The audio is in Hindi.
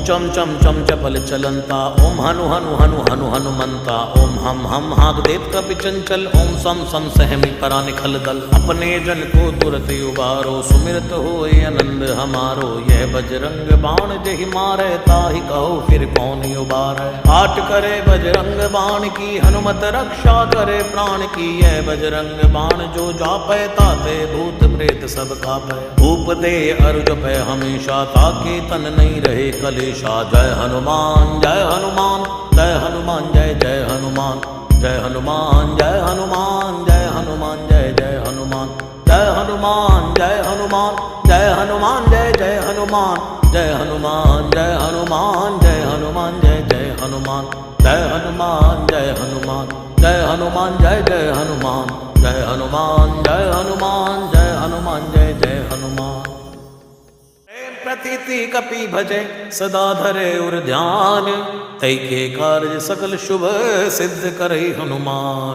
चम चम चम चपल चलंता, ओम हनु हनु हनु हनु हनुमंता, ओम हम हाग देव कपि चंचल, ओम सम सम सहमी परा निखल दल। अपने जन को तुरत उबारो, सुमिरत होए आनंद हमारो। यह बजरंग बाण जहि मारे, ताहि कहो फिर कौन उबारे। आट करे बजरंग बाण की, हनुमत रक्षा करे प्राण की। यह बजरंग बाण जो जापै, ताते भूत प्रेत सब कापै। भूप दे अरु जपै हमेशा, ताके तन नहीं रहे कलेशा। जय हनुमान जय हनुमान, जय हनुमान जय जय हनुमान। जय हनुमान जय हनुमान, जय हनुमान जय जय हनुमान। जय हनुमान जय हनुमान, जय हनुमान जय जय हनुमान। जय हनुमान जय हनुमान, जय हनुमान जय जय हनुमान। जय हनुमान जय हनुमान, जय हनुमान जय जय हनुमान। जय हनुमान जय हनुमान, जय हनुमान जय जय हनुमान। प्रतीति कपि भजे सदा धरे उर ध्यान, तै के कार्य सकल शुभ सिद्ध करे हनुमान।